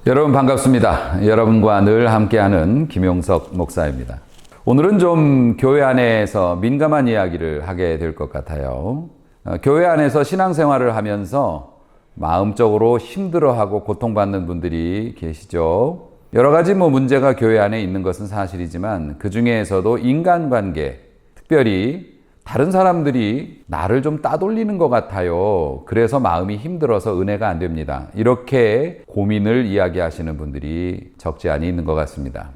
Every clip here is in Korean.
여러분 반갑습니다. 여러분과 늘 함께하는 김용석 목사입니다. 오늘은 좀 교회 안에서 민감한 이야기를 하게 될 것 같아요. 교회 안에서 신앙생활을 하면서 마음적으로 힘들어하고 고통받는 분들이 계시죠. 여러 가지 문제가 교회 안에 있는 것은 사실이지만 그 중에서도 인간관계, 특별히 다른 사람들이 나를 좀 따돌리는 것 같아요. 그래서 마음이 힘들어서 은혜가 안 됩니다. 이렇게 고민을 이야기하시는 분들이 적지 않이 있는 것 같습니다.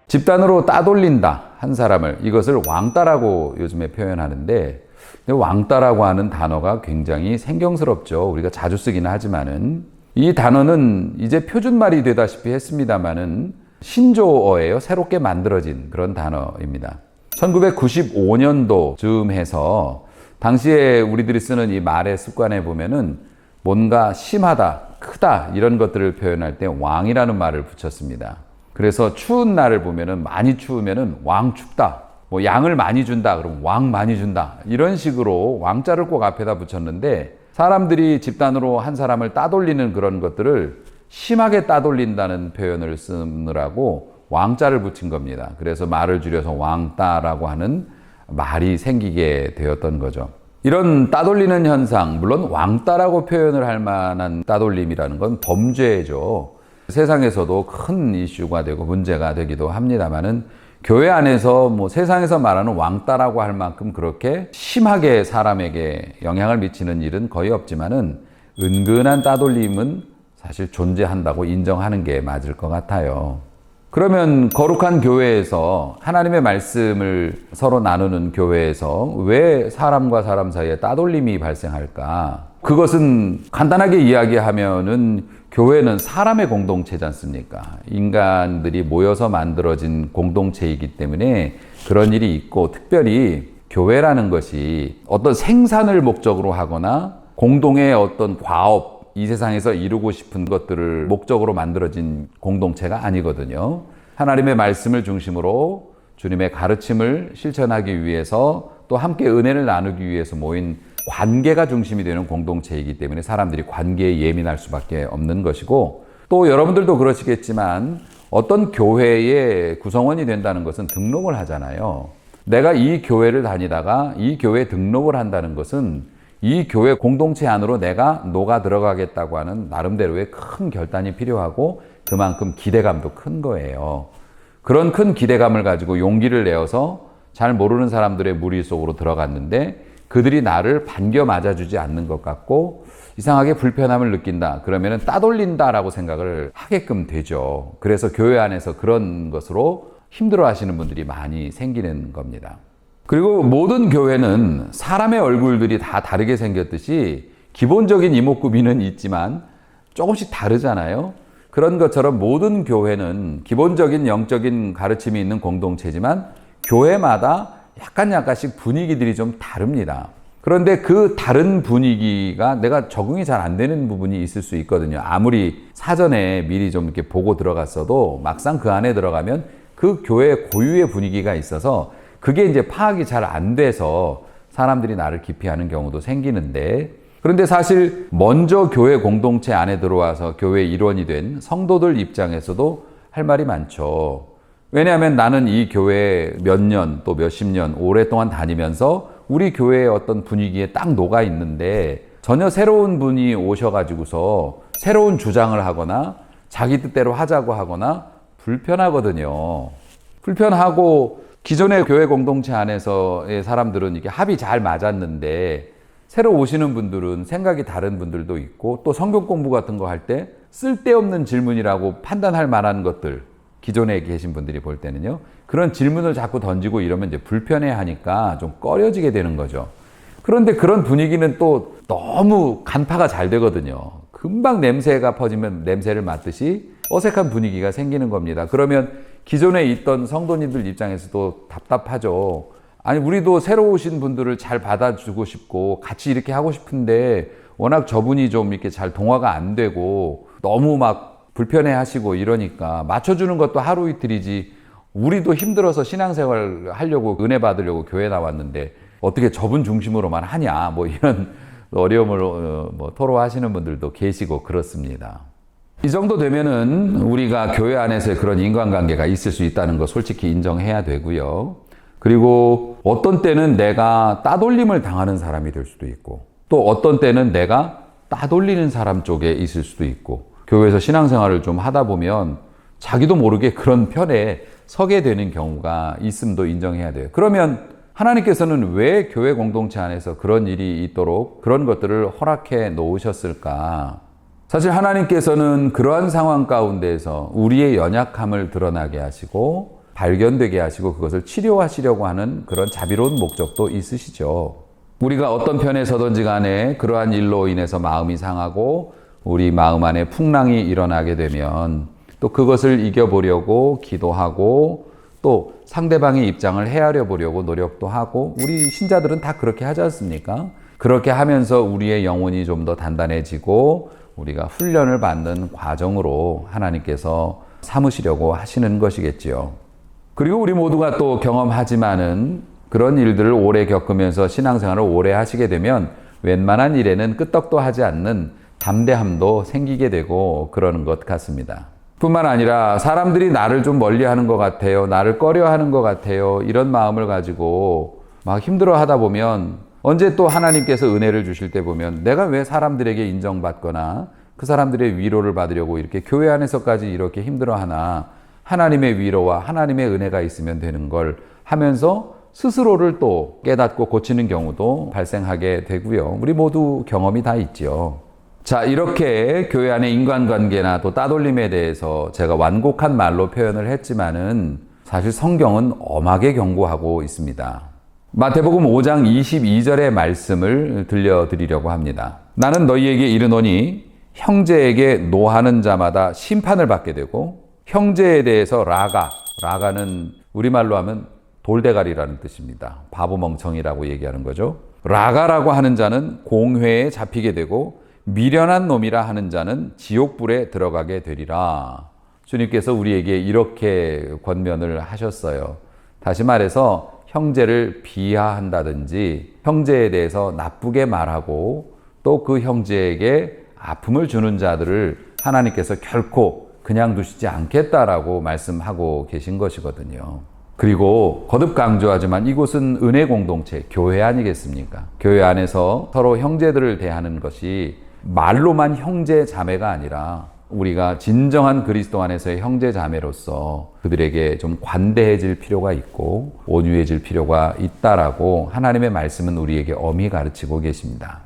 집단으로 따돌린다 한 사람을, 이것을 왕따라고 요즘에 표현하는데, 왕따라고 하는 단어가 굉장히 생경스럽죠. 우리가 자주 쓰기는 하지만은 이 단어는 이제 표준말이 되다시피 했습니다만은 신조어예요. 새롭게 만들어진 그런 단어입니다. 1995년도 즈음 해서 당시에 우리들이 쓰는 이 말의 습관에 보면은 뭔가 심하다, 크다 이런 것들을 표현할 때 왕이라는 말을 붙였습니다. 그래서 추운 날을 보면은 많이 추우면은 왕 춥다. 뭐 양을 많이 준다. 그럼 왕 많이 준다. 이런 식으로 왕자를 꼭 앞에다 붙였는데 사람들이 집단으로 한 사람을 따돌리는 그런 것들을 심하게 따돌린다는 표현을 쓰느라고 왕자를 붙인 겁니다. 그래서 말을 줄여서 왕따라고 하는 말이 생기게 되었던 거죠. 이런 따돌리는 현상, 물론 왕따라고 표현을 할 만한 따돌림이라는 건 범죄죠. 세상에서도 큰 이슈가 되고 문제가 되기도 합니다만은 교회 안에서 세상에서 말하는 왕따라고 할 만큼 그렇게 심하게 사람에게 영향을 미치는 일은 거의 없지만은 은근한 따돌림은 사실 존재한다고 인정하는 게 맞을 것 같아요. 그러면 거룩한 교회에서 하나님의 말씀을 서로 나누는 교회에서 왜 사람과 사람 사이에 따돌림이 발생할까? 그것은 간단하게 이야기하면은 교회는 사람의 공동체지 않습니까? 인간들이 모여서 만들어진 공동체이기 때문에 그런 일이 있고, 특별히 교회라는 것이 어떤 생산을 목적으로 하거나 공동의 어떤 과업, 이 세상에서 이루고 싶은 것들을 목적으로 만들어진 공동체가 아니거든요. 하나님의 말씀을 중심으로 주님의 가르침을 실천하기 위해서 또 함께 은혜를 나누기 위해서 모인 관계가 중심이 되는 공동체이기 때문에 사람들이 관계에 예민할 수밖에 없는 것이고, 또 여러분들도 그러시겠지만 어떤 교회의 구성원이 된다는 것은 등록을 하잖아요. 내가 이 교회를 다니다가 이 교회에 등록을 한다는 것은 이 교회 공동체 안으로 내가 녹아 들어가겠다고 하는 나름대로의 큰 결단이 필요하고 그만큼 기대감도 큰 거예요. 그런 큰 기대감을 가지고 용기를 내어서 잘 모르는 사람들의 무리 속으로 들어갔는데 그들이 나를 반겨 맞아주지 않는 것 같고 이상하게 불편함을 느낀다. 그러면 따돌린다라고 생각을 하게끔 되죠. 그래서 교회 안에서 그런 것으로 힘들어 하시는 분들이 많이 생기는 겁니다. 그리고 모든 교회는 사람의 얼굴들이 다 다르게 생겼듯이 기본적인 이목구비는 있지만 조금씩 다르잖아요. 그런 것처럼 모든 교회는 기본적인 영적인 가르침이 있는 공동체지만 교회마다 약간씩 분위기들이 좀 다릅니다. 그런데 그 다른 분위기가 내가 적응이 잘 안 되는 부분이 있을 수 있거든요. 아무리 사전에 미리 좀 이렇게 보고 들어갔어도 막상 그 안에 들어가면 그 교회 고유의 분위기가 있어서 그게 이제 파악이 잘 안 돼서 사람들이 나를 기피하는 경우도 생기는데, 그런데 사실 먼저 교회 공동체 안에 들어와서 교회 일원이 된 성도들 입장에서도 할 말이 많죠. 왜냐하면 나는 이 교회에 몇 년 또 몇십 년 오랫동안 다니면서 우리 교회의 어떤 분위기에 딱 녹아 있는데 전혀 새로운 분이 오셔가지고서 새로운 주장을 하거나 자기 뜻대로 하자고 하거나 불편하거든요. 불편하고 기존의 교회 공동체 안에서의 사람들은 이게 합이 잘 맞았는데 새로 오시는 분들은 생각이 다른 분들도 있고 또 성경 공부 같은 거 할 때 쓸데없는 질문이라고 판단할 만한 것들, 기존에 계신 분들이 볼 때는요, 그런 질문을 자꾸 던지고 이러면 이제 불편해 하니까 좀 꺼려지게 되는 거죠. 그런데 그런 분위기는 또 너무 간파가 잘 되거든요. 금방 냄새가 퍼지면 냄새를 맡듯이 어색한 분위기가 생기는 겁니다. 그러면 기존에 있던 성도님들 입장에서도 답답하죠. 아니, 우리도 새로 오신 분들을 잘 받아주고 싶고 같이 이렇게 하고 싶은데 워낙 저분이 좀 이렇게 잘 동화가 안 되고 너무 막 불편해 하시고 이러니까 맞춰주는 것도 하루 이틀이지, 우리도 힘들어서 신앙생활 하려고 은혜 받으려고 교회 나왔는데 어떻게 저분 중심으로만 하냐, 뭐 이런 어려움을 토로하시는 분들도 계시고 그렇습니다. 이 정도 되면은 우리가 교회 안에서의 그런 인간관계가 있을 수 있다는 거 솔직히 인정해야 되고요. 그리고 어떤 때는 내가 따돌림을 당하는 사람이 될 수도 있고, 또 어떤 때는 내가 따돌리는 사람 쪽에 있을 수도 있고, 교회에서 신앙생활을 좀 하다 보면 자기도 모르게 그런 편에 서게 되는 경우가 있음도 인정해야 돼요. 그러면 하나님께서는 왜 교회 공동체 안에서 그런 일이 있도록 그런 것들을 허락해 놓으셨을까? 사실 하나님께서는 그러한 상황 가운데에서 우리의 연약함을 드러나게 하시고 발견되게 하시고 그것을 치료하시려고 하는 그런 자비로운 목적도 있으시죠. 우리가 어떤 편에 서든지 간에 그러한 일로 인해서 마음이 상하고 우리 마음 안에 풍랑이 일어나게 되면 또 그것을 이겨보려고 기도하고 또 상대방의 입장을 헤아려 보려고 노력도 하고, 우리 신자들은 다 그렇게 하지 않습니까? 그렇게 하면서 우리의 영혼이 좀 더 단단해지고 우리가 훈련을 받는 과정으로 하나님께서 삼으시려고 하시는 것이겠지요. 그리고 우리 모두가 또 경험하지만은 그런 일들을 오래 겪으면서 신앙생활을 오래 하시게 되면 웬만한 일에는 끄떡도 하지 않는 담대함도 생기게 되고 그러는 것 같습니다. 뿐만 아니라 사람들이 나를 좀 멀리하는 것 같아요, 나를 꺼려하는 것 같아요, 이런 마음을 가지고 막 힘들어 하다 보면 언제 또 하나님께서 은혜를 주실 때 보면 내가 왜 사람들에게 인정받거나 그 사람들의 위로를 받으려고 이렇게 교회 안에서까지 이렇게 힘들어하나, 하나님의 위로와 하나님의 은혜가 있으면 되는 걸 하면서 스스로를 또 깨닫고 고치는 경우도 발생하게 되고요. 우리 모두 경험이 다 있죠. 자, 이렇게 교회 안의 인간관계나 또 따돌림에 대해서 제가 완곡한 말로 표현을 했지만은 사실 성경은 엄하게 경고하고 있습니다. 마태복음 5장 22절의 말씀을 들려드리려고 합니다. 나는 너희에게 이르노니 형제에게 노하는 자마다 심판을 받게 되고, 형제에 대해서 라가는 우리말로 하면 돌대가리라는 뜻입니다. 바보멍청이라고 얘기하는 거죠. 라가라고 하는 자는 공회에 잡히게 되고 미련한 놈이라 하는 자는 지옥불에 들어가게 되리라. 주님께서 우리에게 이렇게 권면을 하셨어요. 다시 말해서 형제를 비하한다든지 형제에 대해서 나쁘게 말하고 또 그 형제에게 아픔을 주는 자들을 하나님께서 결코 그냥 두시지 않겠다라고 말씀하고 계신 것이거든요. 그리고 거듭 강조하지만 이곳은 은혜 공동체, 교회 아니겠습니까? 교회 안에서 서로 형제들을 대하는 것이 말로만 형제 자매가 아니라 우리가 진정한 그리스도 안에서의 형제 자매로서 그들에게 좀 관대해질 필요가 있고 온유해질 필요가 있다라고 하나님의 말씀은 우리에게 엄히 가르치고 계십니다.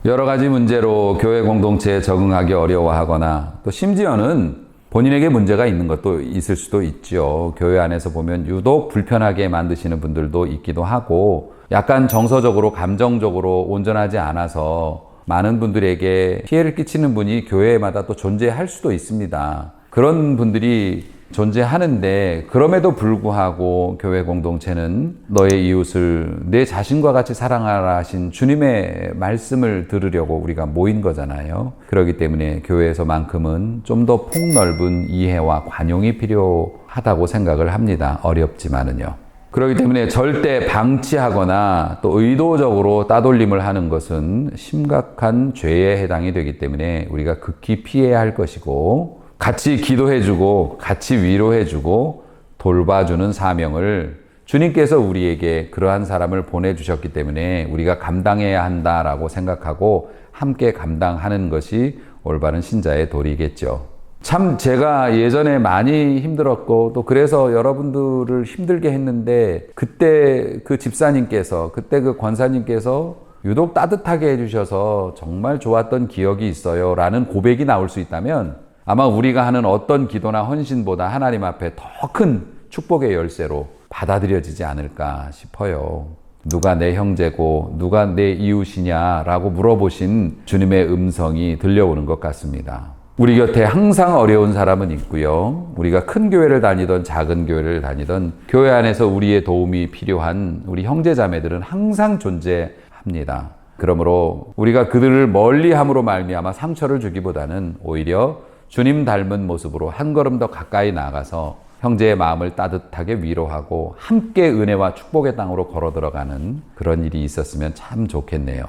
여러 가지 문제로 교회 공동체에 적응하기 어려워하거나 또 심지어는 본인에게 문제가 있는 것도 있을 수도 있죠. 교회 안에서 보면 유독 불편하게 만드시는 분들도 있기도 하고, 약간 정서적으로 감정적으로 온전하지 않아서 많은 분들에게 피해를 끼치는 분이 교회마다 또 존재할 수도 있습니다. 그런 분들이 존재하는데 그럼에도 불구하고 교회 공동체는 너의 이웃을 내 자신과 같이 사랑하라 하신 주님의 말씀을 들으려고 우리가 모인 거잖아요. 그렇기 때문에 교회에서만큼은 좀 더 폭넓은 이해와 관용이 필요하다고 생각을 합니다. 어렵지만은요. 그렇기 때문에 절대 방치하거나 또 의도적으로 따돌림을 하는 것은 심각한 죄에 해당이 되기 때문에 우리가 극히 피해야 할 것이고, 같이 기도해주고 같이 위로해주고 돌봐주는 사명을 주님께서 우리에게 그러한 사람을 보내주셨기 때문에 우리가 감당해야 한다라고 생각하고 함께 감당하는 것이 올바른 신자의 도리겠죠. 참 제가 예전에 많이 힘들었고 또 그래서 여러분들을 힘들게 했는데 그때 그 집사님께서, 그때 그 권사님께서 유독 따뜻하게 해주셔서 정말 좋았던 기억이 있어요 라는 고백이 나올 수 있다면 아마 우리가 하는 어떤 기도나 헌신보다 하나님 앞에 더 큰 축복의 열쇠로 받아들여지지 않을까 싶어요. 누가 내 형제고 누가 내 이웃이냐라고 물어보신 주님의 음성이 들려오는 것 같습니다. 우리 곁에 항상 어려운 사람은 있고요. 우리가 큰 교회를 다니던 작은 교회를 다니던 교회 안에서 우리의 도움이 필요한 우리 형제자매들은 항상 존재합니다. 그러므로 우리가 그들을 멀리함으로 말미암아 상처를 주기보다는 오히려 주님 닮은 모습으로 한 걸음 더 가까이 나가서 형제의 마음을 따뜻하게 위로하고 함께 은혜와 축복의 땅으로 걸어 들어가는 그런 일이 있었으면 참 좋겠네요.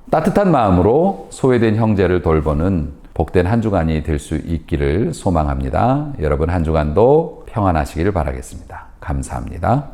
따뜻한 마음으로 소외된 형제를 돌보는 복된 한 주간이 될 수 있기를 소망합니다. 여러분 한 주간도 평안하시기를 바라겠습니다. 감사합니다.